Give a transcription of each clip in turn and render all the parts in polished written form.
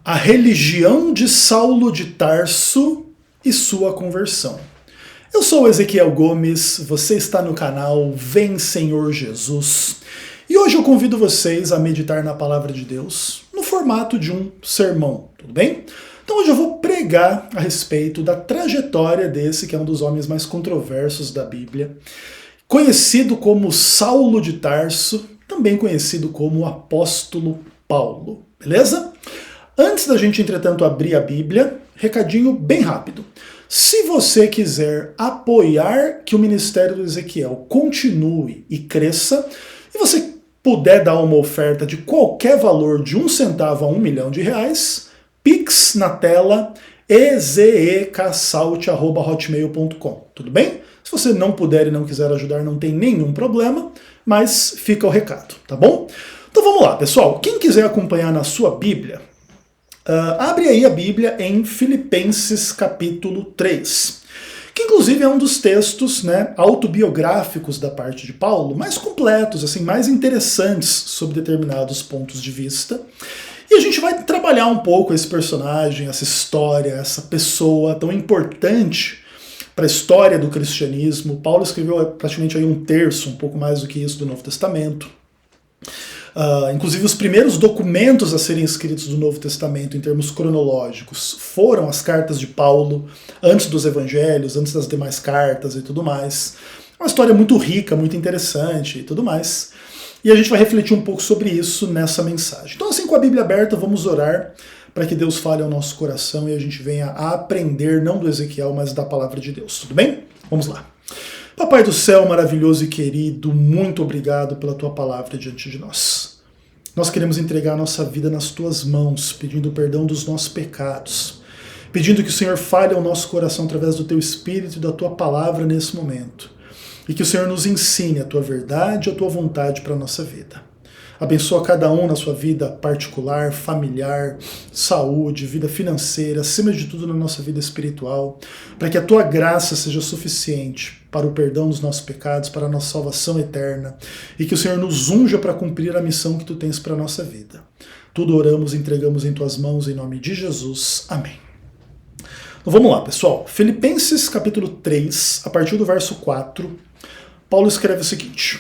A religião de Saulo de Tarso e sua conversão. Eu sou Ezequiel Gomes, você está no canal Vem Senhor Jesus, e hoje eu convido vocês a meditar na Palavra de Deus no formato de um sermão, tudo bem? Então hoje eu vou pregar a respeito da trajetória desse que é um dos homens mais controversos da Bíblia, conhecido como Saulo de Tarso, também conhecido como o Apóstolo Paulo, beleza? Antes da gente, entretanto, abrir a Bíblia, recadinho bem rápido. Se você quiser apoiar que o Ministério do Ezequiel continue e cresça, e você puder dar uma oferta de qualquer valor de R$1 a R$1 milhão, Pix na tela, ezecasalte@hotmail.com, tudo bem? Se você não puder e não quiser ajudar, não tem nenhum problema, mas fica o recado, tá bom? Então vamos lá, pessoal. Quem quiser acompanhar na sua Bíblia, abre aí a Bíblia em Filipenses capítulo 3, que inclusive é um dos textos, autobiográficos da parte de Paulo, mais completos, assim, mais interessantes sobre determinados pontos de vista. E a gente vai trabalhar um pouco esse personagem, essa história, essa pessoa tão importante para a história do cristianismo. Paulo escreveu praticamente aí um terço, um pouco mais do que isso, do Novo Testamento. Inclusive os primeiros documentos a serem escritos do Novo Testamento em termos cronológicos foram as cartas de Paulo, antes dos evangelhos, antes das demais cartas e tudo mais. É uma história muito rica, muito interessante e tudo mais. E a gente vai refletir um pouco sobre isso nessa mensagem. Então, assim, com a Bíblia aberta, vamos orar para que Deus fale ao nosso coração e a gente venha a aprender, não do Ezequiel, mas da palavra de Deus. Tudo bem? Vamos lá. Papai do céu, maravilhoso e querido, muito obrigado pela tua palavra diante de nós. Nós queremos entregar a nossa vida nas tuas mãos, pedindo perdão dos nossos pecados, pedindo que o Senhor fale ao nosso coração através do teu Espírito e da tua palavra nesse momento, e que o Senhor nos ensine a tua verdade e a tua vontade para a nossa vida. Abençoa cada um na sua vida particular, familiar, saúde, vida financeira, acima de tudo na nossa vida espiritual, para que a tua graça seja suficiente para o perdão dos nossos pecados, para a nossa salvação eterna, e que o Senhor nos unja para cumprir a missão que tu tens para a nossa vida. Tudo oramos e entregamos em tuas mãos, em nome de Jesus. Amém. Então vamos lá, pessoal. Filipenses capítulo 3, a partir do verso 4, Paulo escreve o seguinte: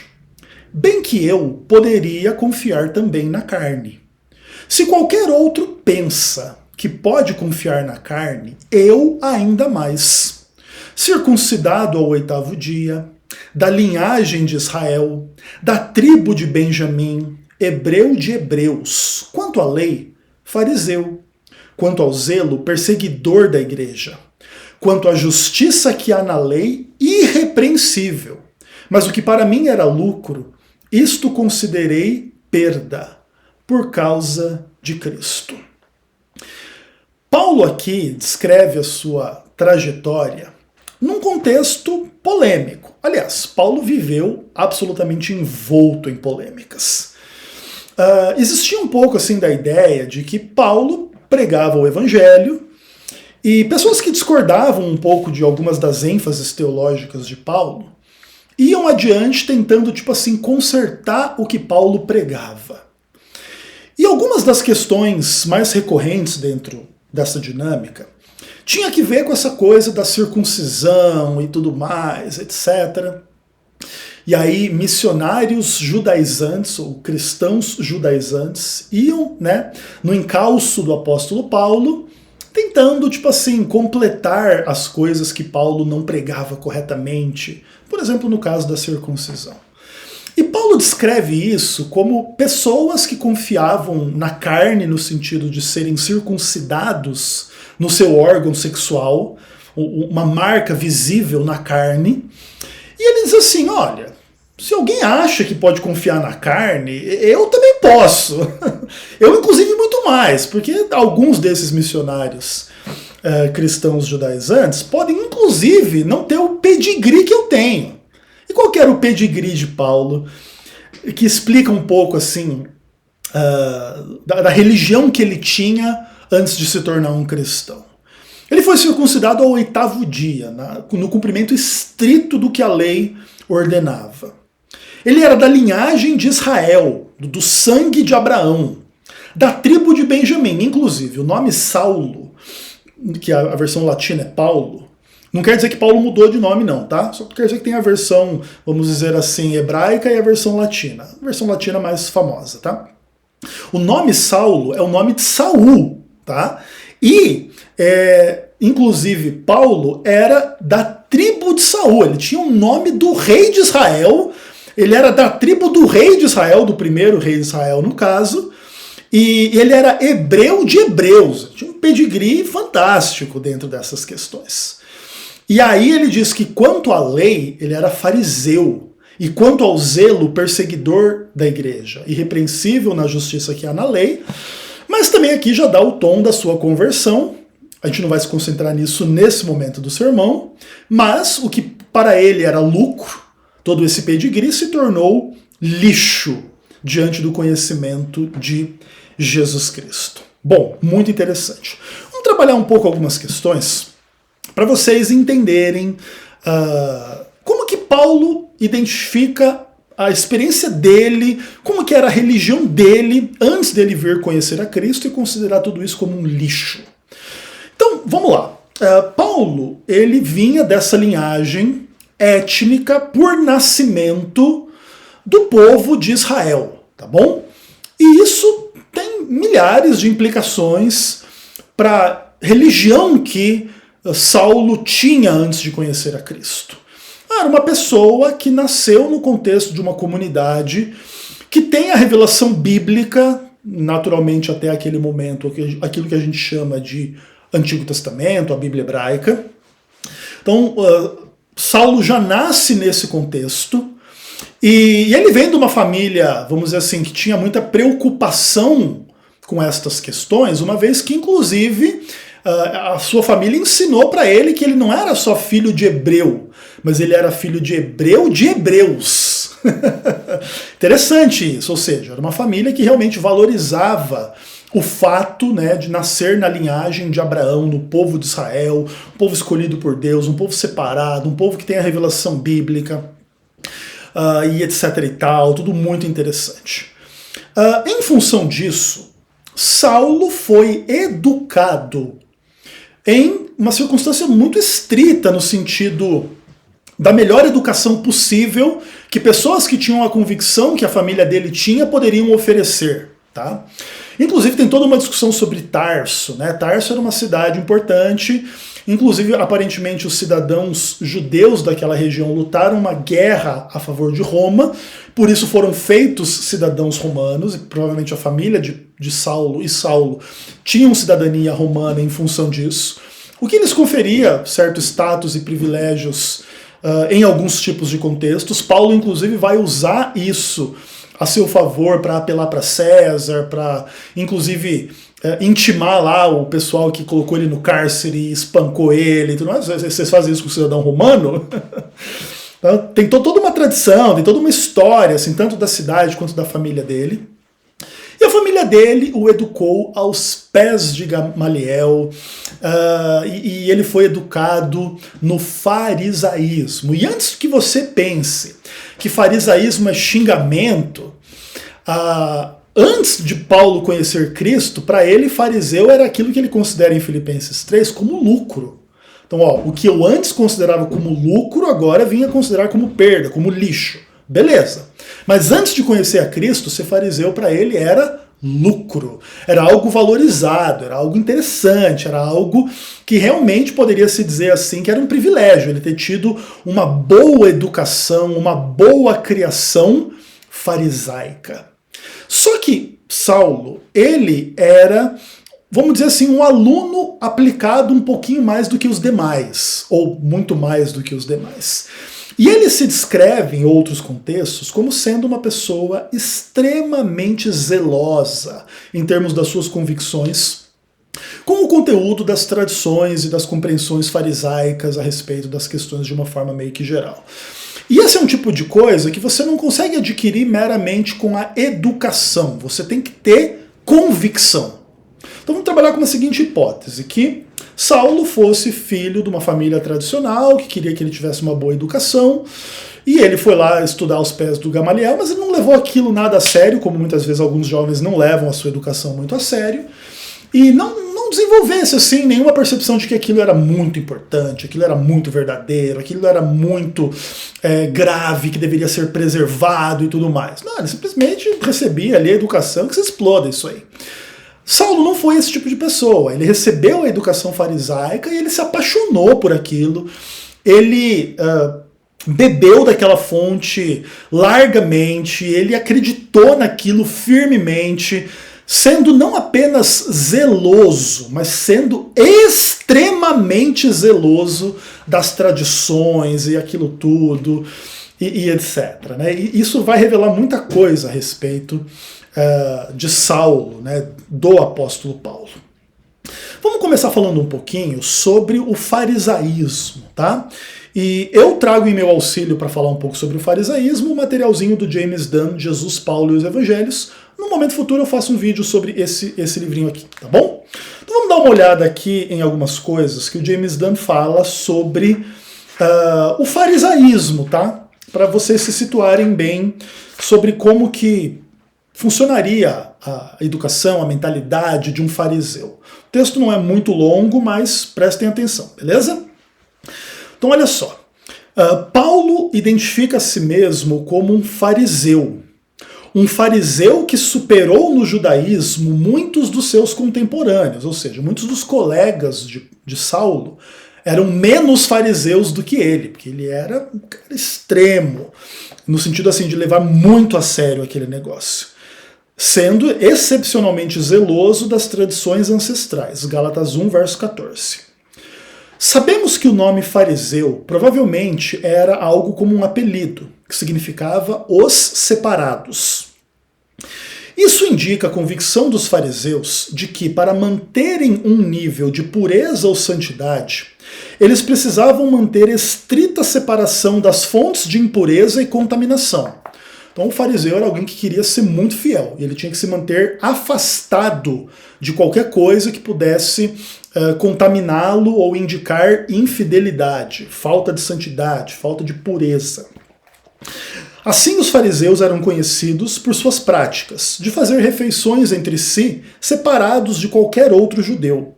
bem que eu poderia confiar também na carne. Se qualquer outro pensa que pode confiar na carne, eu ainda mais. Circuncidado ao 8º dia, da linhagem de Israel, da tribo de Benjamim, hebreu de hebreus, quanto à lei, fariseu, quanto ao zelo, perseguidor da igreja, quanto à justiça que há na lei, irrepreensível. Mas o que para mim era lucro, isto considerei perda por causa de Cristo. Paulo aqui descreve a sua trajetória num contexto polêmico. Aliás, Paulo viveu absolutamente envolto em polêmicas. Existia um pouco assim da ideia de que Paulo pregava o evangelho e pessoas que discordavam um pouco de algumas das ênfases teológicas de Paulo iam adiante tentando, consertar o que Paulo pregava. E algumas das questões mais recorrentes dentro dessa dinâmica tinha que ver com essa coisa da circuncisão e tudo mais, etc. E aí missionários judaizantes, ou cristãos judaizantes, iam, no encalço do apóstolo Paulo, tentando, completar as coisas que Paulo não pregava corretamente, por exemplo, no caso da circuncisão. E Paulo descreve isso como pessoas que confiavam na carne, no sentido de serem circuncidados no seu órgão sexual, uma marca visível na carne, e ele diz assim, olha, se alguém acha que pode confiar na carne, eu também posso. Eu, inclusive, muito mais, porque alguns desses missionários cristãos judaizantes podem, inclusive, não ter o pedigree que eu tenho. E qual que era o pedigree de Paulo? Que explica um pouco, assim, da religião que ele tinha antes de se tornar um cristão. Ele foi circuncidado ao 8º dia, no cumprimento estrito do que a lei ordenava. Ele era da linhagem de Israel, do sangue de Abraão, da tribo de Benjamim. Inclusive, o nome Saulo, que a versão latina é Paulo, não quer dizer que Paulo mudou de nome não, tá? Só quer dizer que tem a versão, vamos dizer assim, hebraica e a versão latina. A versão latina mais famosa, tá? O nome Saulo é o nome de Saul, tá? E, inclusive, Paulo era da tribo de Saul. Ele tinha o nome do rei de Israel. Ele era da tribo do rei de Israel, do primeiro rei de Israel, no caso. E ele era hebreu de hebreus. Tinha um pedigree fantástico dentro dessas questões. E aí ele diz que quanto à lei, ele era fariseu. E quanto ao zelo, perseguidor da igreja. Irrepreensível na justiça que há na lei. Mas também aqui já dá o tom da sua conversão. A gente não vai se concentrar nisso nesse momento do sermão. Mas o que para ele era lucro, todo esse pedigree, se tornou lixo diante do conhecimento de Jesus Cristo. Bom, muito interessante. Vamos trabalhar um pouco algumas questões para vocês entenderem como que Paulo identifica a experiência dele, como que era a religião dele antes dele vir conhecer a Cristo e considerar tudo isso como um lixo. Então, vamos lá. Paulo, ele vinha dessa linhagem étnica por nascimento do povo de Israel, tá bom? E isso tem milhares de implicações para a religião que Saulo tinha antes de conhecer a Cristo. Era uma pessoa que nasceu no contexto de uma comunidade que tem a revelação bíblica, naturalmente até aquele momento, aquilo que a gente chama de Antigo Testamento, a Bíblia hebraica. Então, Saulo já nasce nesse contexto, e ele vem de uma família, vamos dizer assim, que tinha muita preocupação com estas questões, uma vez que, inclusive, a sua família ensinou para ele que ele não era só filho de hebreu, mas ele era filho de hebreu de hebreus. Interessante isso, ou seja, era uma família que realmente valorizava o fato, né, de nascer na linhagem de Abraão, no povo de Israel, um povo escolhido por Deus, um povo separado, um povo que tem a revelação bíblica, e etc e tal, tudo muito interessante. Em função disso, Saulo foi educado em uma circunstância muito estrita, no sentido da melhor educação possível que pessoas que tinham a convicção que a família dele tinha poderiam oferecer, tá? Inclusive tem toda uma discussão sobre Tarso, né? Tarso era uma cidade importante, inclusive aparentemente os cidadãos judeus daquela região lutaram uma guerra a favor de Roma, por isso foram feitos cidadãos romanos, e provavelmente a família de Saulo e Saulo tinham cidadania romana em função disso, o que lhes conferia certo status e privilégios em alguns tipos de contextos. Paulo inclusive vai usar isso a seu favor para apelar para César, para inclusive intimar lá o pessoal que colocou ele no cárcere e espancou ele e tudo mais. Vocês fazem isso com o cidadão romano? Então, tem toda uma tradição, tem toda uma história, assim, tanto da cidade quanto da família dele. E a família dele o educou aos pés de Gamaliel, e ele foi educado no farisaísmo. E antes que você pense que farisaísmo é xingamento, antes de Paulo conhecer Cristo, para ele fariseu era aquilo que ele considera em Filipenses 3 como lucro. Então, o que eu antes considerava como lucro, agora vinha considerar como perda, como lixo. Beleza. Mas antes de conhecer a Cristo, ser fariseu para ele era lucro. Era algo valorizado, era algo interessante, era algo que realmente poderia se dizer assim que era um privilégio, ele ter tido uma boa educação, uma boa criação farisaica. Só que Saulo, ele era, vamos dizer assim, um aluno aplicado um pouquinho mais do que os demais, ou muito mais do que os demais. E ele se descreve, em outros contextos, como sendo uma pessoa extremamente zelosa em termos das suas convicções, com o conteúdo das tradições e das compreensões farisaicas a respeito das questões de uma forma meio que geral. E esse é um tipo de coisa que você não consegue adquirir meramente com a educação, você tem que ter convicção. Então vamos trabalhar com a seguinte hipótese, que Saulo fosse filho de uma família tradicional, que queria que ele tivesse uma boa educação, e ele foi lá estudar aos pés do Gamaliel, mas ele não levou aquilo nada a sério, como muitas vezes alguns jovens não levam a sua educação muito a sério, e não desenvolvesse assim nenhuma percepção de que aquilo era muito importante, aquilo era muito verdadeiro, aquilo era muito grave, que deveria ser preservado e tudo mais. Não, ele simplesmente recebia ali a educação que se exploda isso aí. Saulo não foi esse tipo de pessoa, ele recebeu a educação farisaica e ele se apaixonou por aquilo, ele bebeu daquela fonte largamente, ele acreditou naquilo firmemente, sendo não apenas zeloso, mas sendo extremamente zeloso das tradições e aquilo tudo, e etc. Né? E isso vai revelar muita coisa a respeito de Saulo, né, do apóstolo Paulo. Vamos começar falando um pouquinho sobre o farisaísmo, tá? E eu trago em meu auxílio para falar um pouco sobre o farisaísmo o materialzinho do James Dunn, Jesus, Paulo e os Evangelhos. No momento futuro eu faço um vídeo sobre esse livrinho aqui, tá bom? Então vamos dar uma olhada aqui em algumas coisas que o James Dunn fala sobre o farisaísmo, tá? Para vocês se situarem bem sobre como que funcionaria a educação, a mentalidade de um fariseu. O texto não é muito longo, mas prestem atenção, beleza? Então olha só, Paulo identifica a si mesmo como um fariseu que superou no judaísmo muitos dos seus contemporâneos, ou seja, muitos dos colegas de Saulo eram menos fariseus do que ele, porque ele era um cara extremo, no sentido assim de levar muito a sério aquele negócio, sendo excepcionalmente zeloso das tradições ancestrais. Gálatas 1, verso 14. Sabemos que o nome fariseu provavelmente era algo como um apelido, que significava os separados. Isso indica a convicção dos fariseus de que, para manterem um nível de pureza ou santidade, eles precisavam manter estrita separação das fontes de impureza e contaminação. Então o fariseu era alguém que queria ser muito fiel, e ele tinha que se manter afastado de qualquer coisa que pudesse contaminá-lo ou indicar infidelidade, falta de santidade, falta de pureza. Assim, os fariseus eram conhecidos por suas práticas de fazer refeições entre si separados de qualquer outro judeu,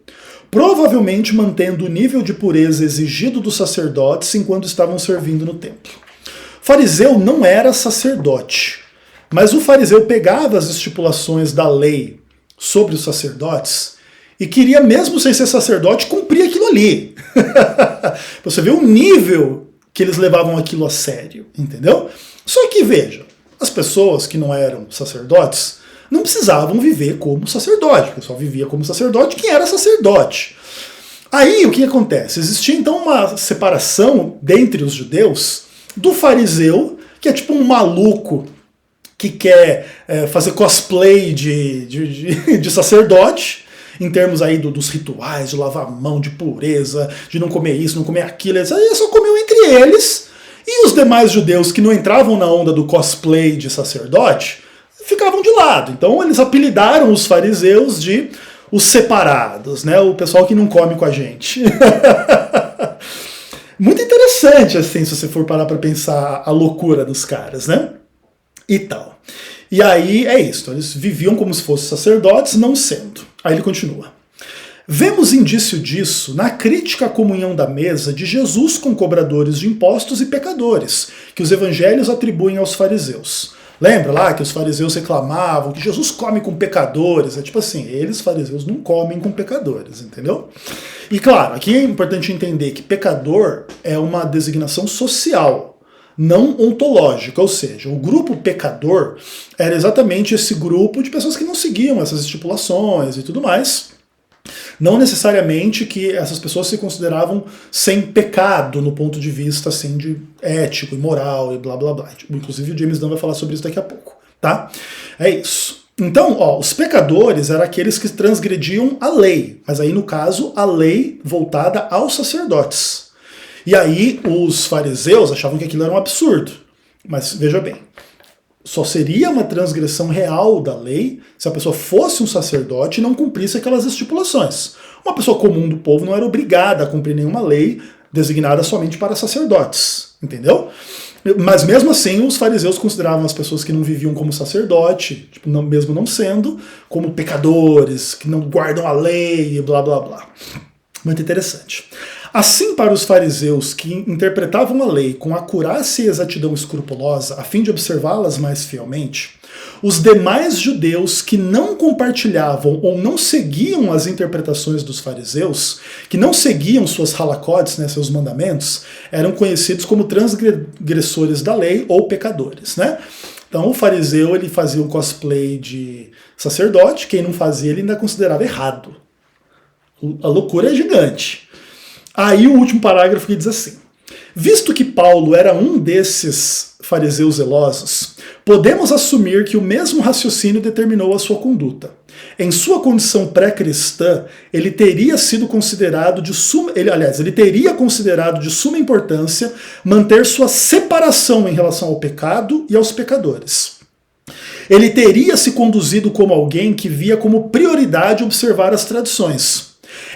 provavelmente mantendo o nível de pureza exigido dos sacerdotes enquanto estavam servindo no templo. Fariseu não era sacerdote, mas o fariseu pegava as estipulações da lei sobre os sacerdotes e queria, mesmo sem ser sacerdote, cumprir aquilo ali. Você vê o nível que eles levavam aquilo a sério, entendeu? Só que, veja, as pessoas que não eram sacerdotes não precisavam viver como sacerdote, porque só vivia como sacerdote quem era sacerdote. Aí, o que acontece? Existia, então, uma separação dentre os judeus do fariseu, que é tipo um maluco que quer fazer cosplay de sacerdote, em termos aí dos rituais, de lavar a mão, de pureza, de não comer isso, não comer aquilo, etc. Aí só comeu entre eles, e os demais judeus que não entravam na onda do cosplay de sacerdote ficavam de lado. Então eles apelidaram os fariseus de os separados, né? O pessoal que não come com a gente. Muito interessante, assim, se você for parar para pensar a loucura dos caras, né? E tal. E aí é isso, eles viviam como se fossem sacerdotes, não sendo. Aí ele continua. Vemos indício disso na crítica à comunhão da mesa de Jesus com cobradores de impostos e pecadores, que os evangelhos atribuem aos fariseus. Lembra lá que os fariseus reclamavam que Jesus come com pecadores? É tipo assim, eles, fariseus, não comem com pecadores, entendeu? E claro, aqui é importante entender que pecador é uma designação social, não ontológica, ou seja, o grupo pecador era exatamente esse grupo de pessoas que não seguiam essas estipulações e tudo mais. Não necessariamente que essas pessoas se consideravam sem pecado no ponto de vista assim, de ético e moral e blá blá blá. Inclusive o James Dunn vai falar sobre isso daqui a pouco, tá? É isso. Então, os pecadores eram aqueles que transgrediam a lei, mas aí no caso a lei voltada aos sacerdotes. E aí os fariseus achavam que aquilo era um absurdo. Mas veja bem, só seria uma transgressão real da lei se a pessoa fosse um sacerdote e não cumprisse aquelas estipulações. Uma pessoa comum do povo não era obrigada a cumprir nenhuma lei designada somente para sacerdotes, entendeu? Mas mesmo assim, os fariseus consideravam as pessoas que não viviam como sacerdote, tipo, mesmo não sendo, como pecadores, que não guardam a lei e blá blá blá. Muito interessante. Assim, para os fariseus que interpretavam a lei com acurácia e exatidão escrupulosa, a fim de observá-las mais fielmente, os demais judeus que não compartilhavam ou não seguiam as interpretações dos fariseus, que não seguiam suas halacotes, né, seus mandamentos, eram conhecidos como transgressores da lei ou pecadores, né? Então o fariseu ele fazia um cosplay de sacerdote, quem não fazia ele ainda considerava errado. A loucura é gigante. Aí o último parágrafo que diz assim: visto que Paulo era um desses fariseus zelosos, podemos assumir que o mesmo raciocínio determinou a sua conduta. Em sua condição pré-cristã, ele teria considerado de suma importância manter sua separação em relação ao pecado e aos pecadores. Ele teria se conduzido como alguém que via como prioridade observar as tradições.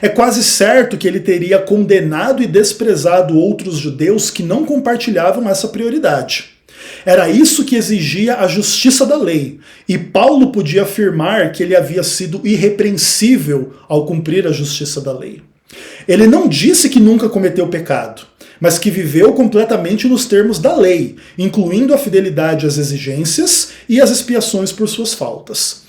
É quase certo que ele teria condenado e desprezado outros judeus que não compartilhavam essa prioridade. Era isso que exigia a justiça da lei, e Paulo podia afirmar que ele havia sido irrepreensível ao cumprir a justiça da lei. Ele não disse que nunca cometeu pecado, mas que viveu completamente nos termos da lei, incluindo a fidelidade às exigências e as expiações por suas faltas.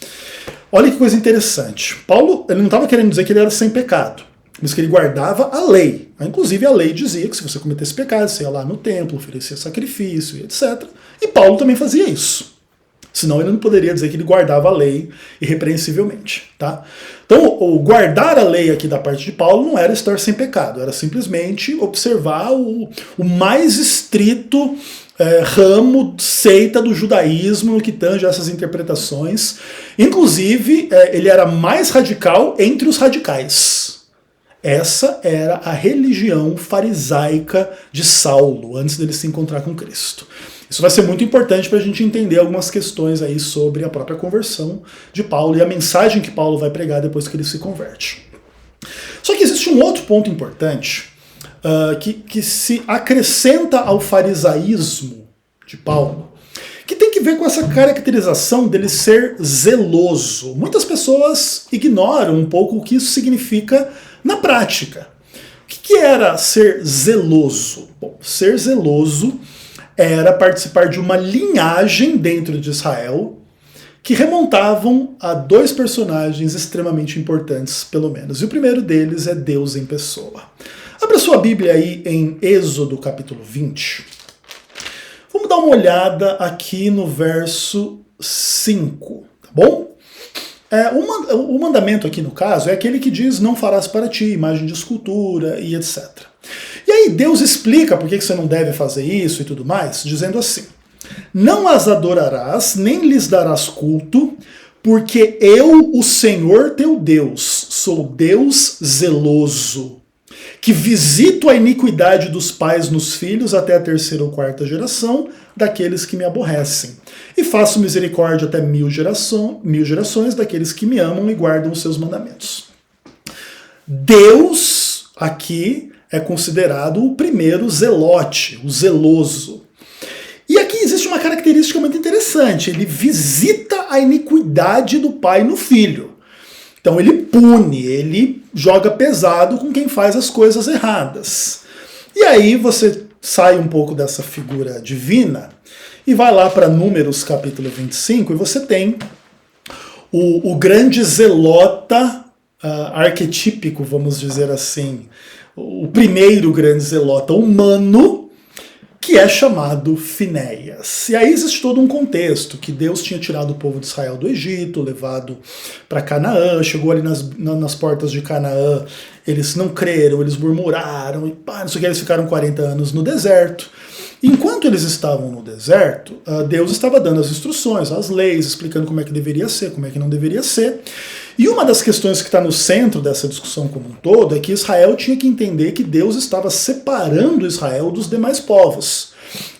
Olha que coisa interessante. Paulo ele não estava querendo dizer que ele era sem pecado, mas que ele guardava a lei. Inclusive a lei dizia que se você cometesse pecado, você ia lá no templo, oferecia sacrifício e etc. E Paulo também fazia isso. Senão ele não poderia dizer que ele guardava a lei irrepreensivelmente. Tá? Então o guardar a lei aqui da parte de Paulo não era estar sem pecado, era simplesmente observar o mais estrito ramo, seita do judaísmo no que tange essas interpretações. Inclusive, ele era mais radical entre os radicais. Essa era a religião farisaica de Saulo, antes dele se encontrar com Cristo. Isso vai ser muito importante para a gente entender algumas questões aí sobre a própria conversão de Paulo e a mensagem que Paulo vai pregar depois que ele se converte. Só que existe um outro ponto importante que se acrescenta ao farisaísmo de Paulo, que tem que ver com essa caracterização dele ser zeloso. Muitas pessoas ignoram um pouco o que isso significa na prática. O que era ser zeloso? Bom, ser zeloso era participar de uma linhagem dentro de Israel que remontavam a dois personagens extremamente importantes, pelo menos. E o primeiro deles é Deus em pessoa. Abra sua Bíblia aí em Êxodo capítulo 20. Vamos dar uma olhada aqui no verso 5, tá bom? O mandamento aqui no caso é aquele que diz não farás para ti imagem de escultura e etc. E aí Deus explica por que você não deve fazer isso e tudo mais, dizendo assim: não as adorarás, nem lhes darás culto, porque eu, o Senhor teu Deus, sou Deus zeloso, que visito a iniquidade dos pais nos filhos até a terceira ou quarta geração daqueles que me aborrecem, e faço misericórdia até mil gerações daqueles que me amam e guardam os seus mandamentos. Deus aqui é considerado o primeiro zelote, o zeloso. E aqui existe uma característica muito interessante: ele visita a iniquidade do pai no filho. Então ele pune, ele joga pesado com quem faz as coisas erradas. E aí você sai um pouco dessa figura divina e vai lá para Números capítulo 25 e você tem o grande zelota arquetípico, vamos dizer assim, o primeiro grande zelota humano, que é chamado Finéias. E aí existe todo um contexto, que Deus tinha tirado o povo de Israel do Egito, levado para Canaã, chegou ali nas portas de Canaã, eles não creram, eles murmuraram, e pá, não sei o que, eles ficaram 40 anos no deserto. Enquanto eles estavam no deserto, Deus estava dando as instruções, as leis, explicando como é que deveria ser, como é que não deveria ser. E uma das questões que está no centro dessa discussão como um todo é que Israel tinha que entender que Deus estava separando Israel dos demais povos.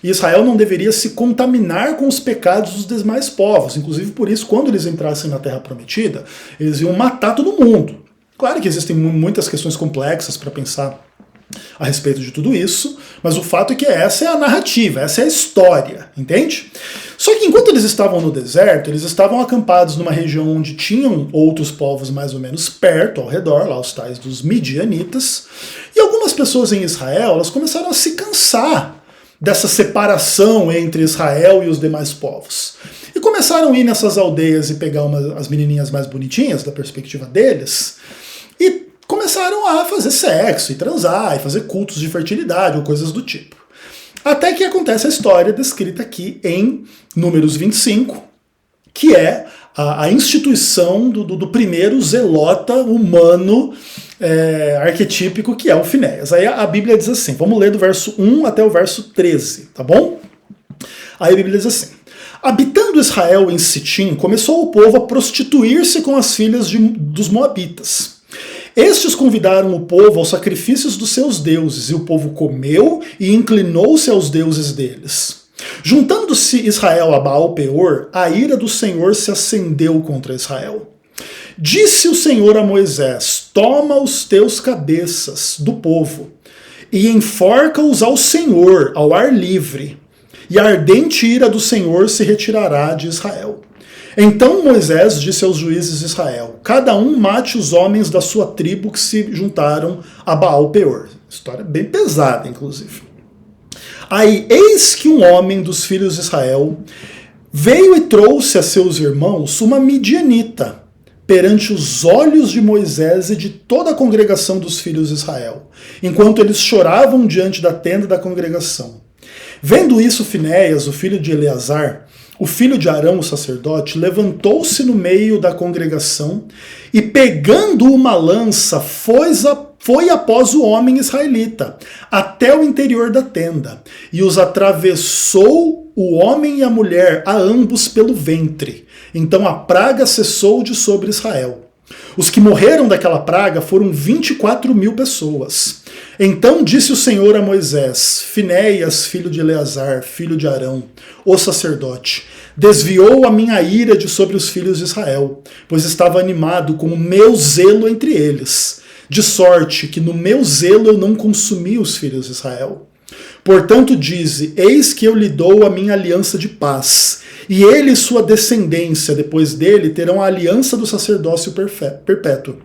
E Israel não deveria se contaminar com os pecados dos demais povos. Inclusive por isso, quando eles entrassem na Terra Prometida, eles iam matar todo mundo. Claro que existem muitas questões complexas para pensar a respeito de tudo isso, mas o fato é que essa é a narrativa, essa é a história, entende? Só que enquanto eles estavam no deserto, eles estavam acampados numa região onde tinham outros povos mais ou menos perto, ao redor, lá os tais dos midianitas, e algumas pessoas em Israel, elas começaram a se cansar dessa separação entre Israel e os demais povos. E começaram a ir nessas aldeias e pegar as menininhas mais bonitinhas, da perspectiva deles, e começaram a fazer sexo e transar e fazer cultos de fertilidade ou coisas do tipo. Até que acontece a história descrita aqui em Números 25, que é a instituição do primeiro zelota humano arquetípico, que é o Finéias. Aí a Bíblia diz assim, vamos ler do verso 1 até o verso 13, tá bom? Aí a Bíblia diz assim: habitando Israel em Sitim, começou o povo a prostituir-se com as filhas dos moabitas. Estes convidaram o povo aos sacrifícios dos seus deuses, e o povo comeu e inclinou-se aos deuses deles. Juntando-se Israel a Baal-Peor, a ira do Senhor se acendeu contra Israel. Disse o Senhor a Moisés: toma os teus cabeças do povo e enforca-os ao Senhor, ao ar livre, e a ardente ira do Senhor se retirará de Israel. Então Moisés disse aos juízes de Israel: cada um mate os homens da sua tribo que se juntaram a Baal-Peor. História bem pesada, inclusive. Aí, eis que um homem dos filhos de Israel veio e trouxe a seus irmãos uma midianita, perante os olhos de Moisés e de toda a congregação dos filhos de Israel, enquanto eles choravam diante da tenda da congregação. Vendo isso, Finéias, o filho de Eleazar, o filho de Arão, o sacerdote, levantou-se no meio da congregação e, pegando uma lança, foi após o homem israelita, até o interior da tenda, e os atravessou o homem e a mulher, a ambos pelo ventre. Então a praga cessou de sobre Israel. Os que morreram daquela praga foram 24.000 pessoas. Então disse o Senhor a Moisés: Finéias, filho de Eleazar, filho de Arão, o sacerdote, desviou a minha ira de sobre os filhos de Israel, pois estava animado com o meu zelo entre eles, de sorte que no meu zelo eu não consumi os filhos de Israel. Portanto dize: eis que eu lhe dou a minha aliança de paz, e ele e sua descendência depois dele terão a aliança do sacerdócio perpétuo,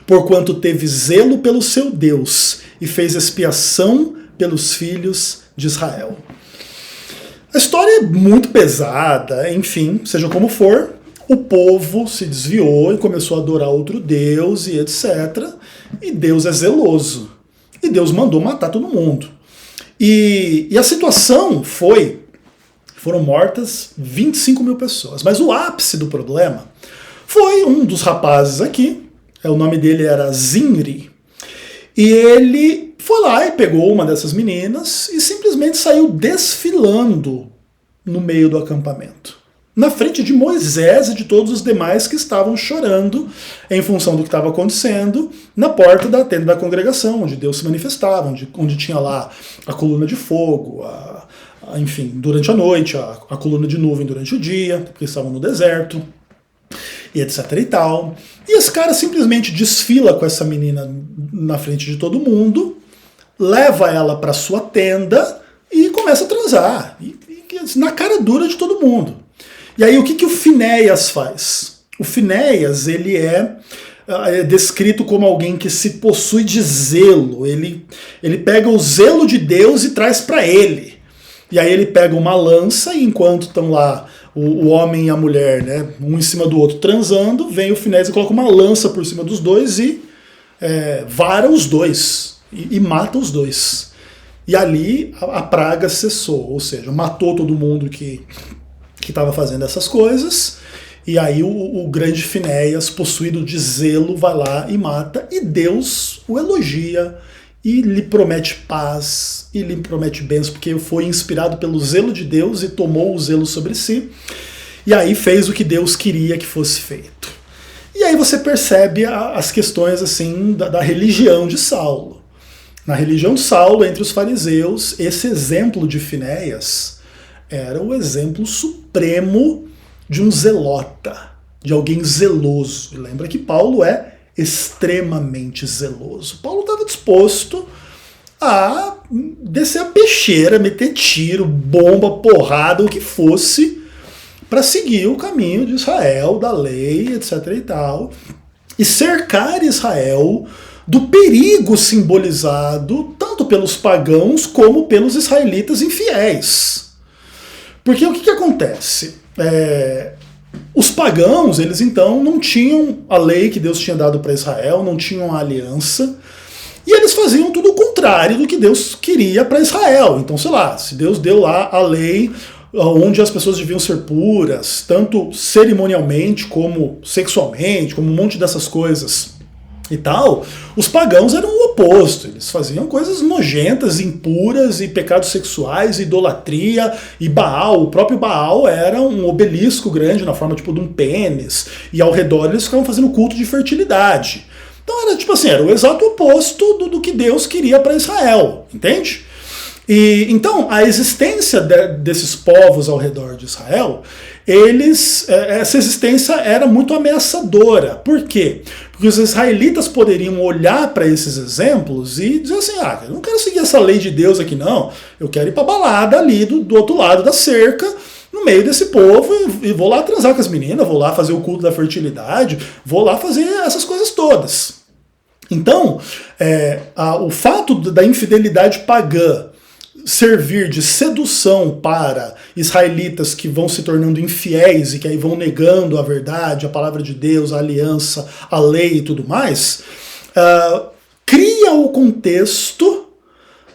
porquanto teve zelo pelo seu Deus e fez expiação pelos filhos de Israel. A história é muito pesada, enfim, seja como for, o povo se desviou e começou a adorar outro Deus e etc. E Deus é zeloso. E Deus mandou matar todo mundo. E a situação foram mortas 25.000 pessoas. Mas o ápice do problema foi um dos rapazes aqui, o nome dele era Zimri, e ele foi lá e pegou uma dessas meninas e simplesmente saiu desfilando no meio do acampamento, na frente de Moisés e de todos os demais que estavam chorando em função do que estava acontecendo na porta da tenda da congregação, onde Deus se manifestava, onde tinha lá a coluna de fogo, enfim, durante a noite, a coluna de nuvem durante o dia, porque estavam no deserto, e etc e tal. E esse cara simplesmente desfila com essa menina na frente de todo mundo, leva ela para sua tenda e começa a transar, na cara dura de todo mundo. E aí o que o Finéias faz? O Finéias, ele é descrito como alguém que se possui de zelo. Ele pega o zelo de Deus e traz para ele. E aí ele pega uma lança e enquanto estão lá o homem e a mulher, né, um em cima do outro transando, vem o Finéias e coloca uma lança por cima dos dois e vara os dois e mata os dois. E ali a praga cessou, ou seja, matou todo mundo que estava fazendo essas coisas, e aí o grande Finéias, possuído de zelo, vai lá e mata, e Deus o elogia, e lhe promete paz, e lhe promete bênção, porque foi inspirado pelo zelo de Deus e tomou o zelo sobre si, e aí fez o que Deus queria que fosse feito. E aí você percebe as questões assim da religião de Saulo. Na religião de Saulo, entre os fariseus, esse exemplo de Finéias era o exemplo supremo de um zelota, de alguém zeloso. E lembra que Paulo é extremamente zeloso. Paulo estava disposto a descer a peixeira, meter tiro, bomba, porrada, o que fosse, para seguir o caminho de Israel, da lei, etc. e tal, e cercar Israel do perigo simbolizado tanto pelos pagãos como pelos israelitas infiéis. Porque o que acontece? Os pagãos, eles então não tinham a lei que Deus tinha dado para Israel, não tinham a aliança, e eles faziam tudo o contrário do que Deus queria para Israel. Então, sei lá, se Deus deu lá a lei onde as pessoas deviam ser puras, tanto cerimonialmente como sexualmente, como um monte dessas coisas e tal, os pagãos eram o oposto. Eles faziam coisas nojentas, impuras, e pecados sexuais, idolatria, e Baal, o próprio Baal era um obelisco grande na forma tipo de um pênis, e ao redor eles ficavam fazendo culto de fertilidade. Então era tipo assim, era o exato oposto do que Deus queria para Israel, entende? E então a existência desses povos ao redor de Israel, essa existência era muito ameaçadora. Por quê? Porque os israelitas poderiam olhar para esses exemplos e dizer assim, eu não quero seguir essa lei de Deus aqui não, eu quero ir para a balada ali do outro lado da cerca, no meio desse povo, e vou lá transar com as meninas, vou lá fazer o culto da fertilidade, vou lá fazer essas coisas todas. Então, o fato da infidelidade pagã servir de sedução para israelitas que vão se tornando infiéis e que aí vão negando a verdade, a palavra de Deus, a aliança, a lei e tudo mais, cria o contexto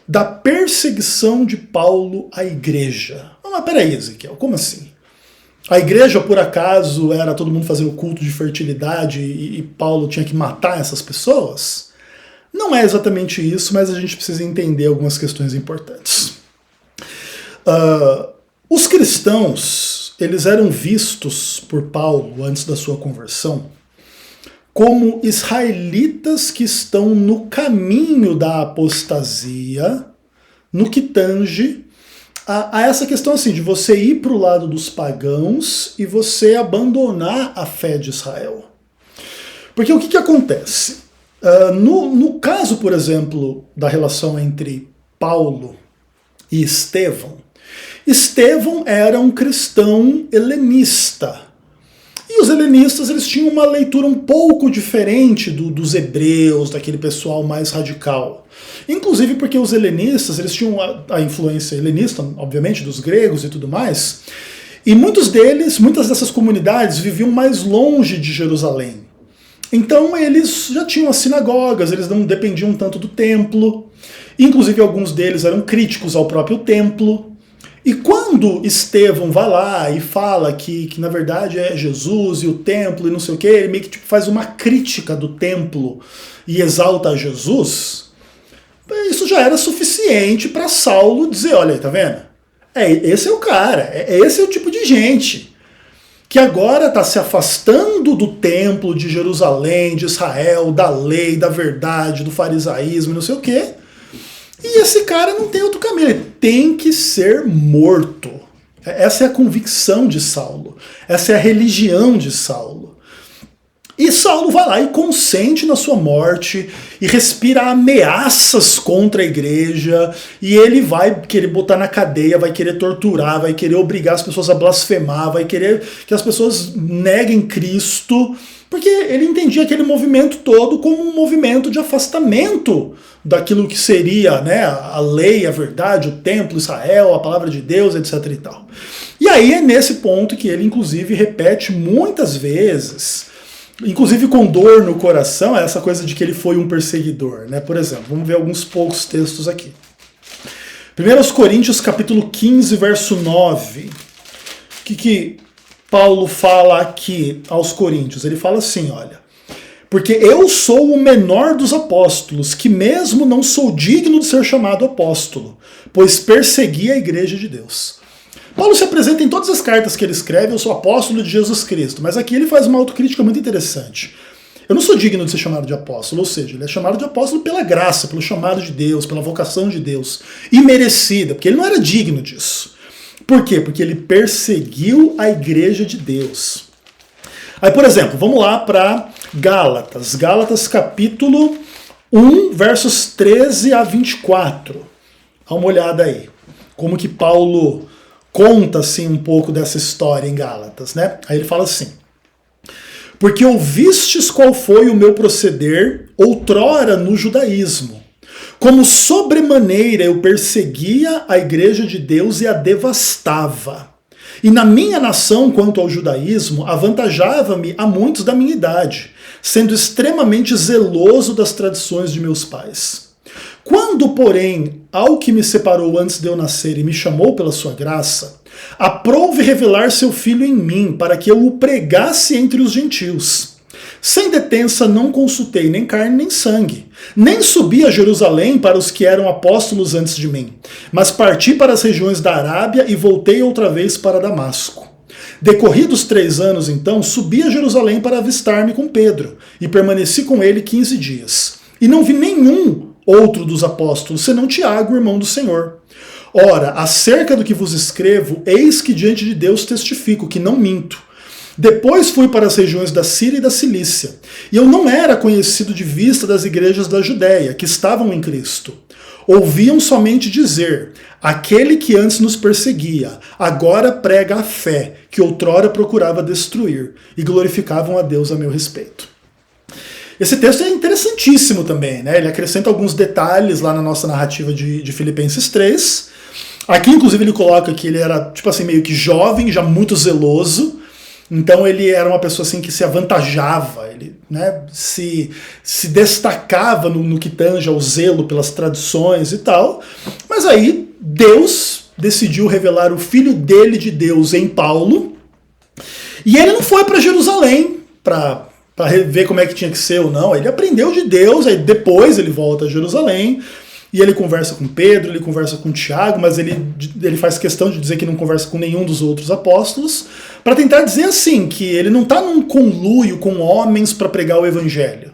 da perseguição de Paulo à igreja. Mas peraí, Ezequiel, como assim? A igreja, por acaso, era todo mundo fazendo culto de fertilidade e Paulo tinha que matar essas pessoas? Não é exatamente isso, mas a gente precisa entender algumas questões importantes. Os cristãos, eles eram vistos por Paulo, antes da sua conversão, como israelitas que estão no caminho da apostasia, no que tange a essa questão assim, de você ir para o lado dos pagãos e você abandonar a fé de Israel. Porque o que acontece? No caso, por exemplo, da relação entre Paulo e Estevão, Estevão era um cristão helenista. E os helenistas, eles tinham uma leitura um pouco diferente dos hebreus, daquele pessoal mais radical. Inclusive porque os helenistas, eles tinham a influência helenista, obviamente, dos gregos e tudo mais, e muitas dessas comunidades viviam mais longe de Jerusalém. Então eles já tinham as sinagogas, eles não dependiam tanto do templo, inclusive alguns deles eram críticos ao próprio templo. E quando Estevão vai lá e fala que na verdade é Jesus e o templo e não sei o que, ele meio que faz uma crítica do templo e exalta a Jesus, isso já era suficiente para Saulo dizer, olha aí, tá vendo? Esse é o cara, esse é o tipo de gente que agora está se afastando do templo de Jerusalém, de Israel, da lei, da verdade, do farisaísmo, não sei o quê. E esse cara não tem outro caminho, ele tem que ser morto. Essa é a convicção de Saulo, essa é a religião de Saulo. E Saulo vai lá e consente na sua morte e respira ameaças contra a igreja, e ele vai querer botar na cadeia, vai querer torturar, vai querer obrigar as pessoas a blasfemar, vai querer que as pessoas neguem Cristo, porque ele entendia aquele movimento todo como um movimento de afastamento daquilo que seria, né, a lei, a verdade, o templo, Israel, a palavra de Deus, etc. e tal. E aí é nesse ponto que ele, inclusive, repete muitas vezes, inclusive com dor no coração, essa coisa de que ele foi um perseguidor, né? Por exemplo, vamos ver alguns poucos textos aqui. 1 Coríntios capítulo 15, verso 9. O que Paulo fala aqui aos coríntios? Ele fala assim, olha: porque eu sou o menor dos apóstolos, que mesmo não sou digno de ser chamado apóstolo, pois persegui a igreja de Deus. Paulo se apresenta em todas as cartas que ele escreve, eu sou apóstolo de Jesus Cristo, mas aqui ele faz uma autocrítica muito interessante. Eu não sou digno de ser chamado de apóstolo, ou seja, ele é chamado de apóstolo pela graça, pelo chamado de Deus, pela vocação de Deus, imerecida, porque ele não era digno disso. Por quê? Porque ele perseguiu a igreja de Deus. Aí, por exemplo, vamos lá para Gálatas capítulo 1, versos 13 a 24. Dá uma olhada aí. Como que Paulo conta assim um pouco dessa história em Gálatas, né? Aí ele fala assim: porque ouvistes qual foi o meu proceder outrora no judaísmo, como sobremaneira eu perseguia a igreja de Deus e a devastava. E na minha nação, quanto ao judaísmo, avantajava-me a muitos da minha idade, sendo extremamente zeloso das tradições de meus pais. Quando, porém, ao que me separou antes de eu nascer e me chamou pela sua graça, aprouve revelar seu filho em mim, para que eu o pregasse entre os gentios. Sem detença não consultei nem carne nem sangue, nem subi a Jerusalém para os que eram apóstolos antes de mim, mas parti para as regiões da Arábia e voltei outra vez para Damasco. Decorridos 3 anos, então, subi a Jerusalém para avistar-me com Pedro, e permaneci com ele 15 dias. E não vi nenhum outro dos apóstolos, senão Tiago, irmão do Senhor. Ora, acerca do que vos escrevo, eis que diante de Deus testifico que não minto. Depois fui para as regiões da Síria e da Cilícia, e eu não era conhecido de vista das igrejas da Judéia, que estavam em Cristo. Ouviam somente dizer: aquele que antes nos perseguia, agora prega a fé, que outrora procurava destruir, e glorificavam a Deus a meu respeito. Esse texto é interessantíssimo também, né? Ele acrescenta alguns detalhes lá na nossa narrativa de Filipenses 3. Aqui, inclusive, ele coloca que ele era, tipo assim, meio que jovem, já muito zeloso. Então ele era uma pessoa assim que se avantajava, ele, né, se destacava no que tange ao zelo pelas tradições e tal. Mas aí Deus decidiu revelar o Filho dele de Deus em Paulo. E ele não foi para Jerusalém para ver como é que tinha que ser ou não. Ele aprendeu de Deus, aí depois ele volta a Jerusalém. E ele conversa com Pedro, ele conversa com Tiago, mas ele faz questão de dizer que não conversa com nenhum dos outros apóstolos, para tentar dizer assim, que ele não está num conluio com homens para pregar o evangelho.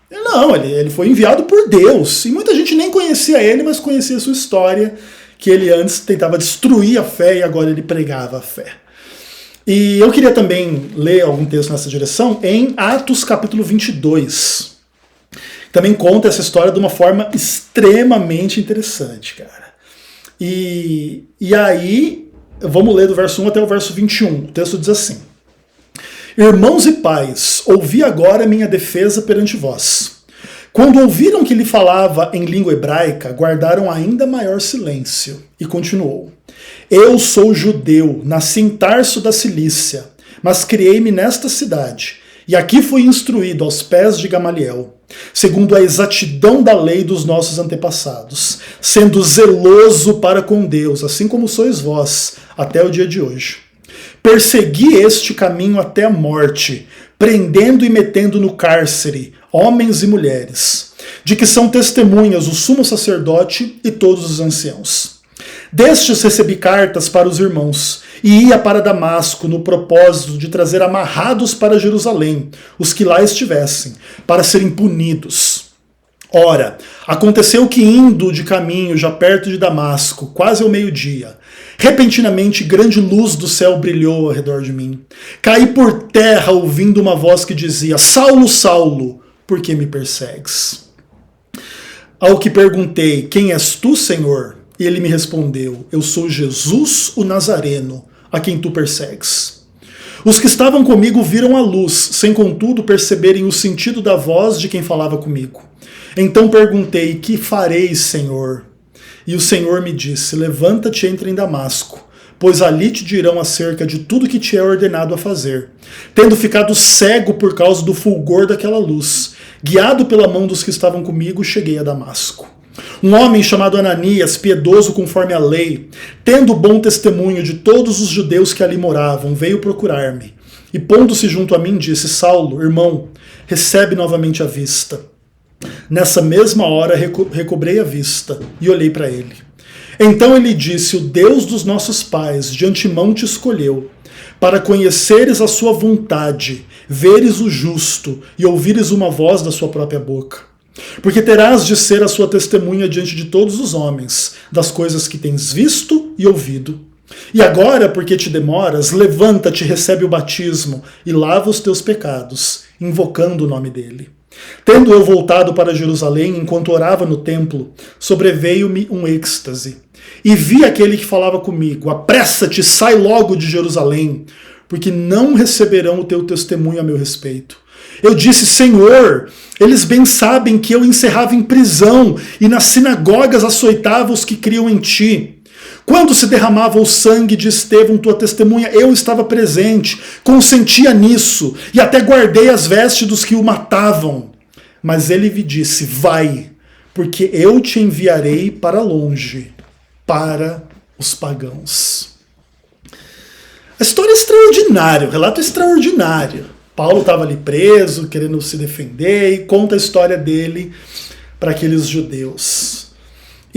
Não, ele foi enviado por Deus, e muita gente nem conhecia ele, mas conhecia a sua história, que ele antes tentava destruir a fé e agora ele pregava a fé. E eu queria também ler algum texto nessa direção em Atos capítulo 22. Também conta essa história de uma forma extremamente interessante, cara. E aí, vamos ler do verso 1 até o verso 21. O texto diz assim: irmãos e pais, ouvi agora minha defesa perante vós. Quando ouviram que lhe falava em língua hebraica, guardaram ainda maior silêncio. E continuou: eu sou judeu, nasci em Tarso da Cilícia, mas criei-me nesta cidade, e aqui fui instruído aos pés de Gamaliel, segundo a exatidão da lei dos nossos antepassados, sendo zeloso para com Deus, assim como sois vós, até o dia de hoje. Persegui este caminho até a morte, prendendo e metendo no cárcere homens e mulheres, de que são testemunhas o sumo sacerdote e todos os anciãos. Destes recebi cartas para os irmãos, e ia para Damasco no propósito de trazer amarrados para Jerusalém os que lá estivessem, para serem punidos. Ora, aconteceu que indo de caminho já perto de Damasco, quase ao meio-dia, repentinamente grande luz do céu brilhou ao redor de mim. Caí por terra ouvindo uma voz que dizia: Saulo, Saulo, por que me persegues? Ao que perguntei: quem és tu, Senhor? E ele me respondeu: eu sou Jesus, o Nazareno, a quem tu persegues. Os que estavam comigo viram a luz, sem contudo perceberem o sentido da voz de quem falava comigo. Então perguntei: que fareis, Senhor? E o Senhor me disse: levanta-te e entra em Damasco, pois ali te dirão acerca de tudo que te é ordenado a fazer. Tendo ficado cego por causa do fulgor daquela luz, guiado pela mão dos que estavam comigo, cheguei a Damasco. Um homem chamado Ananias, piedoso conforme a lei, tendo bom testemunho de todos os judeus que ali moravam, veio procurar-me. E pondo-se junto a mim, disse: Saulo, irmão, recebe novamente a vista. Nessa mesma hora recobrei a vista e olhei para ele. Então ele disse: o Deus dos nossos pais de antemão te escolheu, para conheceres a sua vontade, veres o justo e ouvires uma voz da sua própria boca. Porque terás de ser a sua testemunha diante de todos os homens, das coisas que tens visto e ouvido. E agora, porque te demoras, levanta-te, recebe o batismo e lava os teus pecados, invocando o nome dele. Tendo eu voltado para Jerusalém, enquanto orava no templo, sobreveio-me um êxtase. E vi aquele que falava comigo: apressa-te, sai logo de Jerusalém, porque não receberão o teu testemunho a meu respeito. Eu disse: Senhor, eles bem sabem que eu encerrava em prisão e nas sinagogas açoitava os que criam em ti. Quando se derramava o sangue de Estevão, tua testemunha, eu estava presente, consentia nisso e até guardei as vestes dos que o matavam. Mas ele me disse: vai, porque eu te enviarei para longe, para os pagãos. A história é extraordinária, o relato é extraordinário. Paulo estava ali preso, querendo se defender, e conta a história dele para aqueles judeus.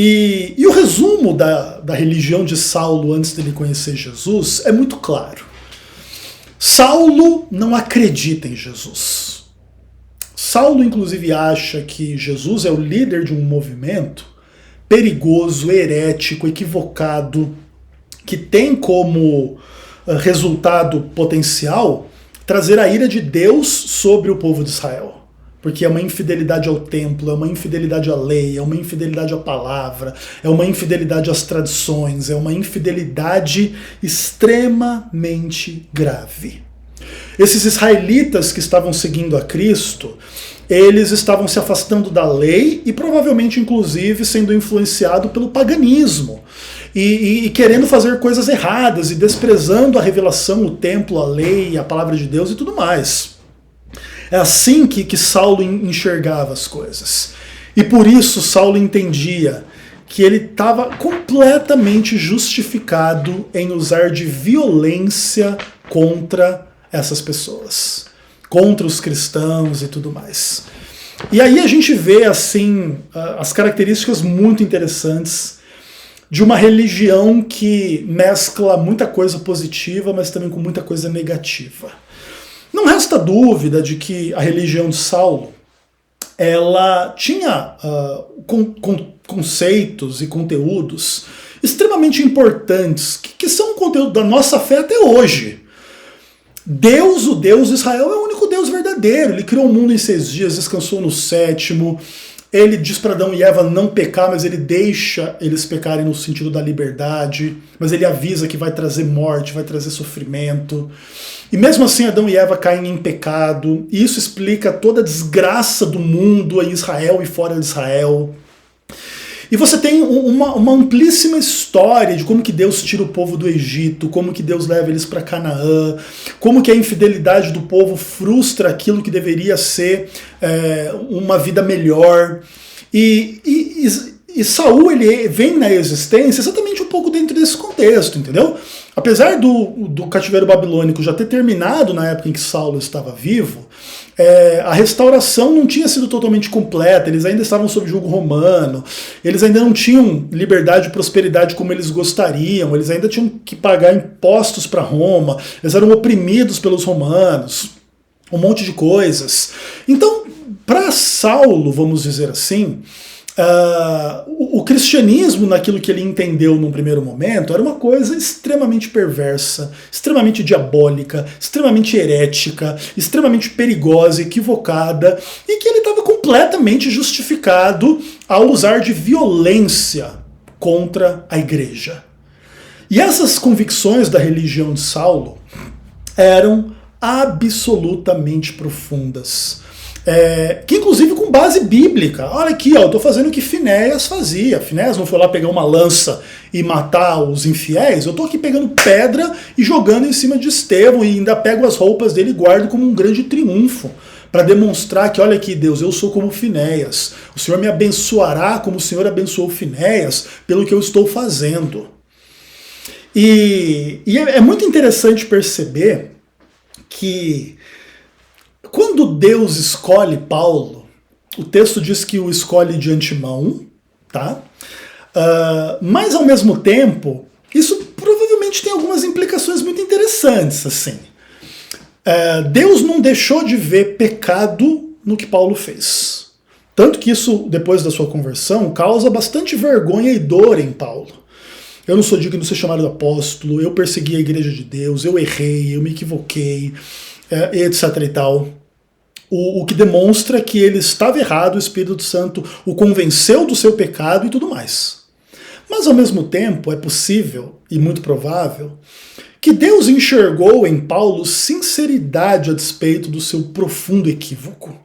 E o resumo da religião de Saulo antes dele conhecer Jesus é muito claro. Saulo não acredita em Jesus. Saulo, inclusive, acha que Jesus é o líder de um movimento perigoso, herético, equivocado, que tem como resultado potencial trazer a ira de Deus sobre o povo de Israel. Porque é uma infidelidade ao templo, é uma infidelidade à lei, é uma infidelidade à palavra, é uma infidelidade às tradições, é uma infidelidade extremamente grave. Esses israelitas que estavam seguindo a Cristo, eles estavam se afastando da lei e provavelmente, inclusive, sendo influenciados pelo paganismo. E querendo fazer coisas erradas e desprezando a revelação, o templo, a lei, a palavra de Deus e tudo mais. É assim que Saulo enxergava as coisas. E por isso Saulo entendia que ele estava completamente justificado em usar de violência contra essas pessoas, contra os cristãos e tudo mais. E aí a gente vê assim as características muito interessantes de uma religião que mescla muita coisa positiva, mas também com muita coisa negativa. Não resta dúvida de que a religião de Saulo, ela tinha conceitos e conteúdos extremamente importantes, que são conteúdo da nossa fé até hoje. Deus, o Deus de Israel, é o único Deus verdadeiro. Ele criou o mundo em 6 dias, descansou no 7º. Ele diz para Adão e Eva não pecar, mas ele deixa eles pecarem no sentido da liberdade, mas ele avisa que vai trazer morte, vai trazer sofrimento. E mesmo assim Adão e Eva caem em pecado, e isso explica toda a desgraça do mundo em Israel e fora de Israel. E você tem uma amplíssima história de como que Deus tira o povo do Egito, como que Deus leva eles para Canaã, como que a infidelidade do povo frustra aquilo que deveria ser uma vida melhor. E Saul, ele vem na existência exatamente um pouco dentro desse contexto, entendeu? Apesar do cativeiro babilônico já ter terminado na época em que Saulo estava vivo, a restauração não tinha sido totalmente completa, eles ainda estavam sob julgo romano, eles ainda não tinham liberdade e prosperidade como eles gostariam, eles ainda tinham que pagar impostos para Roma, eles eram oprimidos pelos romanos, um monte de coisas. Então, para Saulo, vamos dizer assim, o cristianismo, naquilo que ele entendeu num primeiro momento, era uma coisa extremamente perversa, extremamente diabólica, extremamente herética, extremamente perigosa, equivocada, e que ele estava completamente justificado ao usar de violência contra a igreja. E essas convicções da religião de Saulo eram absolutamente profundas. Que inclusive com base bíblica. Olha aqui, ó, eu estou fazendo o que Finéias fazia. Finéias não foi lá pegar uma lança e matar os infiéis. Eu estou aqui pegando pedra e jogando em cima de Estevão, e ainda pego as roupas dele e guardo como um grande triunfo, para demonstrar que, olha aqui, Deus, eu sou como Finéias. O Senhor me abençoará como o Senhor abençoou Finéias pelo que eu estou fazendo. E é muito interessante perceber que quando Deus escolhe Paulo, o texto diz que o escolhe de antemão, tá? Mas ao mesmo tempo, isso provavelmente tem algumas implicações muito interessantes, assim. Deus não deixou de ver pecado no que Paulo fez. Tanto que isso, depois da sua conversão, causa bastante vergonha e dor em Paulo. eu não sou digno de ser chamado apóstolo, eu persegui a igreja de Deus, eu errei, eu me equivoquei, etc e tal. O que demonstra que ele estava errado, o Espírito Santo o convenceu do seu pecado e tudo mais. Mas ao mesmo tempo é possível, e muito provável, que Deus enxergou em Paulo sinceridade a despeito do seu profundo equívoco.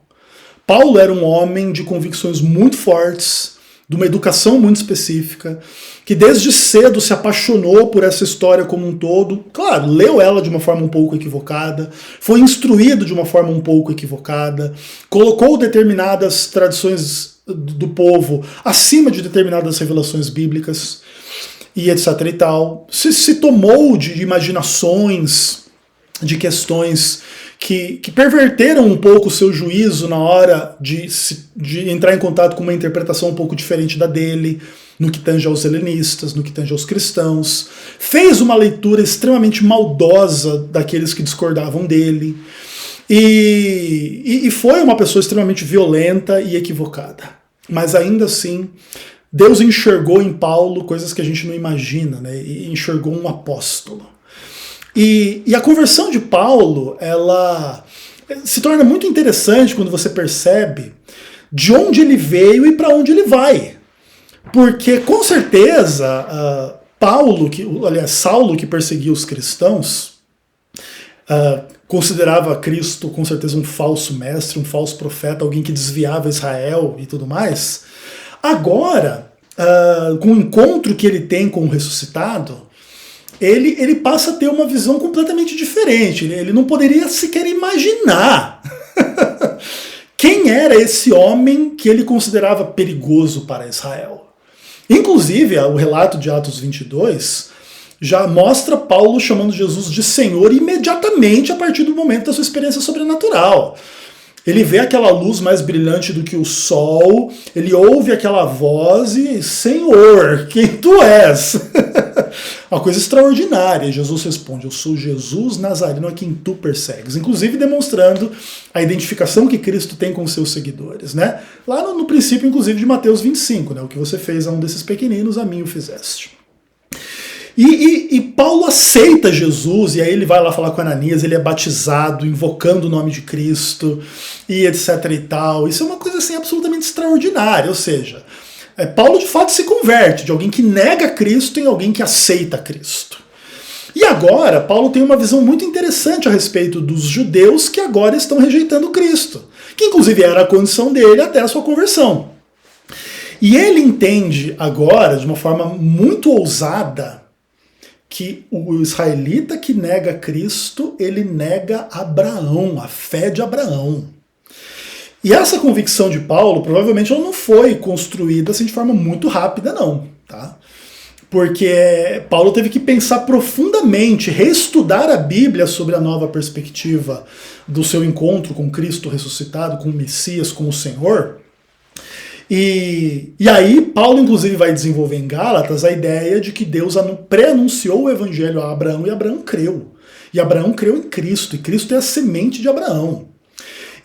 Paulo era um homem de convicções muito fortes, de uma educação muito específica, que desde cedo se apaixonou por essa história como um todo. Claro, leu ela de uma forma um pouco equivocada, foi instruído de uma forma um pouco equivocada, colocou determinadas tradições do povo acima de determinadas revelações bíblicas, e etc e tal. Se tomou de imaginações, de questões que perverteram um pouco o seu juízo na hora de entrar em contato com uma interpretação um pouco diferente da dele, no que tange aos helenistas, no que tange aos cristãos. Fez uma leitura extremamente maldosa daqueles que discordavam dele. E foi uma pessoa extremamente violenta e equivocada. Mas ainda assim, Deus enxergou em Paulo coisas que a gente não imagina, né? E enxergou um apóstolo. E a conversão de Paulo, ela se torna muito interessante quando você percebe de onde ele veio e para onde ele vai. Porque, com certeza, Saulo, que perseguia os cristãos, considerava Cristo, com certeza, um falso mestre, um falso profeta, alguém que desviava Israel e tudo mais. Agora, com o encontro que ele tem com o ressuscitado, ele passa a ter uma visão completamente diferente. Ele não poderia sequer imaginar quem era esse homem que ele considerava perigoso para Israel. Inclusive, o relato de Atos 22 já mostra Paulo chamando Jesus de Senhor imediatamente a partir do momento da sua experiência sobrenatural. Ele vê aquela luz mais brilhante do que o sol, ele ouve aquela voz e, Senhor, quem tu és? Uma coisa extraordinária. E Jesus responde, eu sou Jesus Nazareno a quem tu persegues. Inclusive demonstrando a identificação que Cristo tem com seus seguidores, né? Lá no princípio, inclusive, de Mateus 25, né? O que você fez a um desses pequeninos, a mim o fizeste. E Paulo aceita Jesus, e aí ele vai lá falar com Ananias, ele é batizado, invocando o nome de Cristo, e etc e tal. Isso é uma coisa assim absolutamente extraordinária, ou seja, Paulo de fato se converte de alguém que nega Cristo em alguém que aceita Cristo. E agora, Paulo tem uma visão muito interessante a respeito dos judeus que agora estão rejeitando Cristo, que inclusive era a condição dele até a sua conversão. E ele entende agora, de uma forma muito ousada, que o israelita que nega Cristo, ele nega Abraão, a fé de Abraão. E essa convicção de Paulo, provavelmente, ela não foi construída assim de forma muito rápida, não. Tá? Porque Paulo teve que pensar profundamente, reestudar a Bíblia sobre a nova perspectiva do seu encontro com Cristo ressuscitado, com o Messias, com o Senhor. E aí Paulo inclusive vai desenvolver em Gálatas a ideia de que Deus pré-anunciou o evangelho a Abraão e Abraão creu. E Abraão creu em Cristo, e Cristo é a semente de Abraão.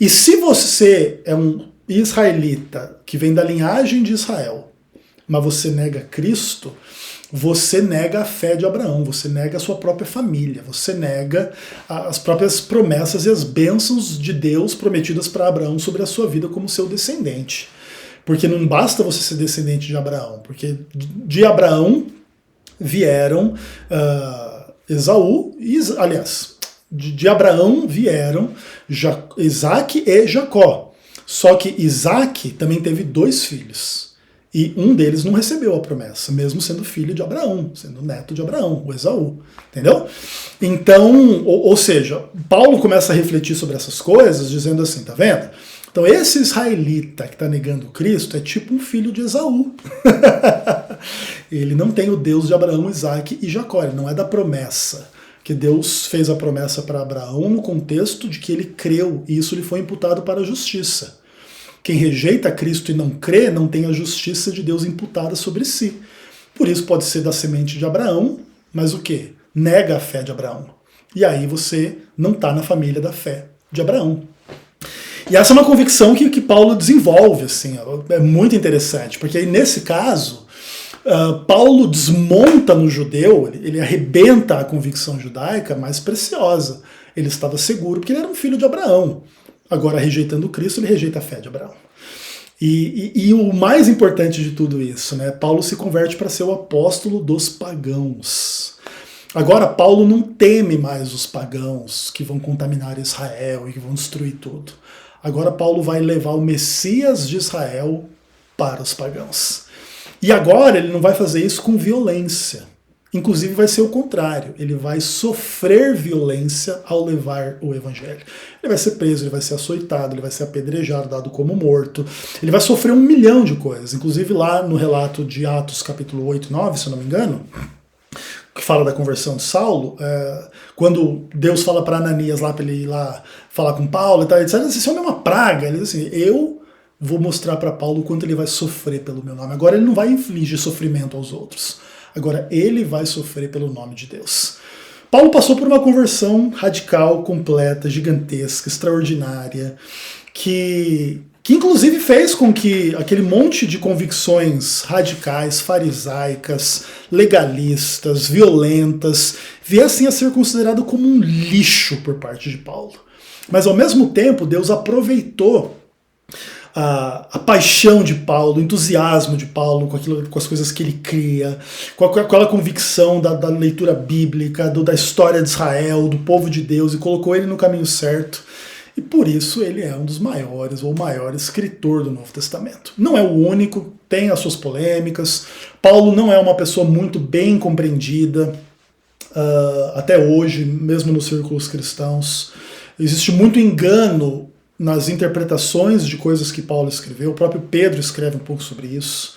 E se você é um israelita que vem da linhagem de Israel, mas você nega Cristo, você nega a fé de Abraão, você nega a sua própria família, você nega as próprias promessas e as bênçãos de Deus prometidas para Abraão sobre a sua vida como seu descendente. Porque não basta você ser descendente de Abraão, porque de Abraão vieram Esaú, aliás, de Abraão vieram Isaac e Jacó. Só que Isaac também teve 2 filhos, e um deles não recebeu a promessa, mesmo sendo filho de Abraão, sendo neto de Abraão, o Esaú. Entendeu? Então, ou seja, Paulo começa a refletir sobre essas coisas, dizendo assim, tá vendo? Então esse israelita que está negando Cristo é tipo um filho de Esaú. Ele não tem o Deus de Abraão, Isaac e Jacó, ele não é da promessa. Que Deus fez a promessa para Abraão no contexto de que ele creu, e isso lhe foi imputado para a justiça. Quem rejeita Cristo e não crê, não tem a justiça de Deus imputada sobre si. Por isso pode ser da semente de Abraão, mas o quê? Nega a fé de Abraão. E aí você não está na família da fé de Abraão. E essa é uma convicção que Paulo desenvolve, assim, é muito interessante, porque aí nesse caso, Paulo desmonta no judeu, ele arrebenta a convicção judaica mais preciosa. Ele estava seguro porque ele era um filho de Abraão. Agora, rejeitando Cristo, ele rejeita a fé de Abraão. E o mais importante de tudo isso, né? Paulo se converte para ser o apóstolo dos pagãos. Agora, Paulo não teme mais os pagãos que vão contaminar Israel e que vão destruir tudo. Agora, Paulo vai levar o Messias de Israel para os pagãos. E agora ele não vai fazer isso com violência. Inclusive vai ser o contrário. Ele vai sofrer violência ao levar o evangelho. Ele vai ser preso, ele vai ser açoitado, ele vai ser apedrejado, dado como morto. Ele vai sofrer 1 milhão de coisas. Inclusive lá no relato de Atos capítulo 8 e 9, se eu não me engano, que fala da conversão de Saulo, quando Deus fala para Ananias lá para ele ir lá falar com Paulo e tal, etc. Esse homem é uma praga. Ele diz assim, eu vou mostrar para Paulo o quanto ele vai sofrer pelo meu nome. Agora ele não vai infligir sofrimento aos outros. Agora ele vai sofrer pelo nome de Deus. Paulo passou por uma conversão radical, completa, gigantesca, extraordinária, que inclusive fez com que aquele monte de convicções radicais, farisaicas, legalistas, violentas, viessem a ser considerado como um lixo por parte de Paulo. Mas ao mesmo tempo, Deus aproveitou a paixão de Paulo, o entusiasmo de Paulo com as coisas que ele cria, com aquela convicção da leitura bíblica, da história de Israel, do povo de Deus, e colocou ele no caminho certo. E por isso ele é um dos maiores, ou o maior escritor do Novo Testamento. Não é o único, tem as suas polêmicas. Paulo não é uma pessoa muito bem compreendida, até hoje, mesmo nos círculos cristãos. Existe muito engano nas interpretações de coisas que Paulo escreveu. O próprio Pedro escreve um pouco sobre isso,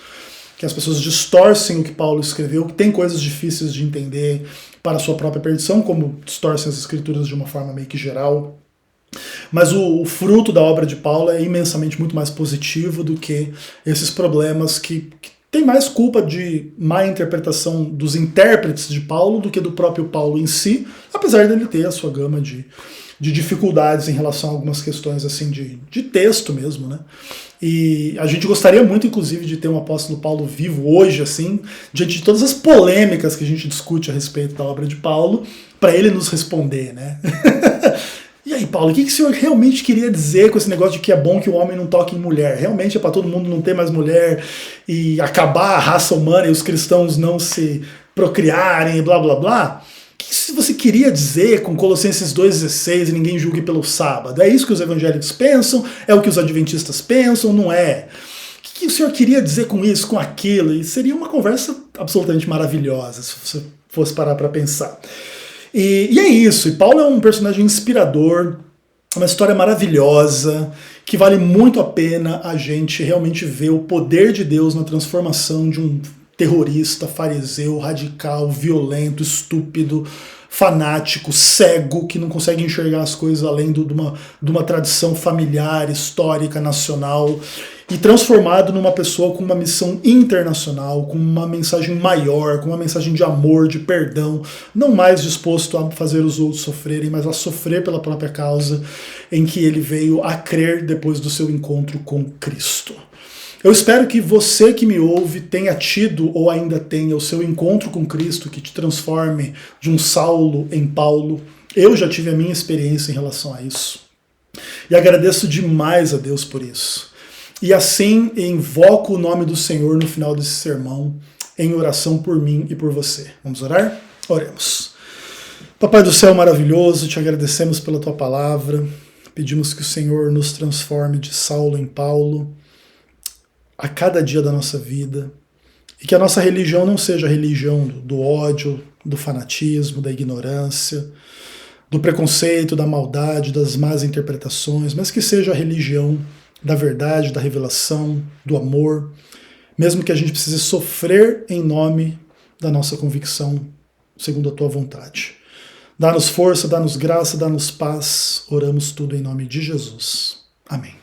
que as pessoas distorcem o que Paulo escreveu, que tem coisas difíceis de entender para a sua própria perdição, como distorcem as escrituras de uma forma meio que geral. Mas o fruto da obra de Paulo é imensamente muito mais positivo do que esses problemas que tem mais culpa de má interpretação dos intérpretes de Paulo do que do próprio Paulo em si, apesar dele ter a sua gama de dificuldades em relação a algumas questões assim de texto mesmo, né? E a gente gostaria muito, inclusive, de ter um apóstolo Paulo vivo hoje, assim, diante de todas as polêmicas que a gente discute a respeito da obra de Paulo, para ele nos responder, né? E aí, Paulo, o que o senhor realmente queria dizer com esse negócio de que é bom que o homem não toque em mulher? Realmente é para todo mundo não ter mais mulher e acabar a raça humana e os cristãos não se procriarem e blá blá blá? O que você queria dizer com Colossenses 2,16 e ninguém julgue pelo sábado? É isso que os evangélicos pensam? É o que os adventistas pensam? Não é? O que o senhor queria dizer com isso, com aquilo? E seria uma conversa absolutamente maravilhosa, se você fosse parar para pensar. E é isso. E Paulo é um personagem inspirador, uma história maravilhosa, que vale muito a pena a gente realmente ver o poder de Deus na transformação de um terrorista, fariseu, radical, violento, estúpido, fanático, cego, que não consegue enxergar as coisas além de uma tradição familiar, histórica, nacional, e transformado numa pessoa com uma missão internacional, com uma mensagem maior, com uma mensagem de amor, de perdão, não mais disposto a fazer os outros sofrerem, mas a sofrer pela própria causa em que ele veio a crer depois do seu encontro com Cristo. Eu espero que você que me ouve tenha tido ou ainda tenha o seu encontro com Cristo que te transforme de um Saulo em Paulo. Eu já tive a minha experiência em relação a isso. E agradeço demais a Deus por isso. E assim invoco o nome do Senhor no final desse sermão em oração por mim e por você. Vamos orar? Oremos. Papai do céu maravilhoso, te agradecemos pela tua palavra. Pedimos que o Senhor nos transforme de Saulo em Paulo a cada dia da nossa vida, e que a nossa religião não seja a religião do ódio, do fanatismo, da ignorância, do preconceito, da maldade, das más interpretações, mas que seja a religião da verdade, da revelação, do amor, mesmo que a gente precise sofrer em nome da nossa convicção, segundo a tua vontade. Dá-nos força, dá-nos graça, dá-nos paz, oramos tudo em nome de Jesus. Amém.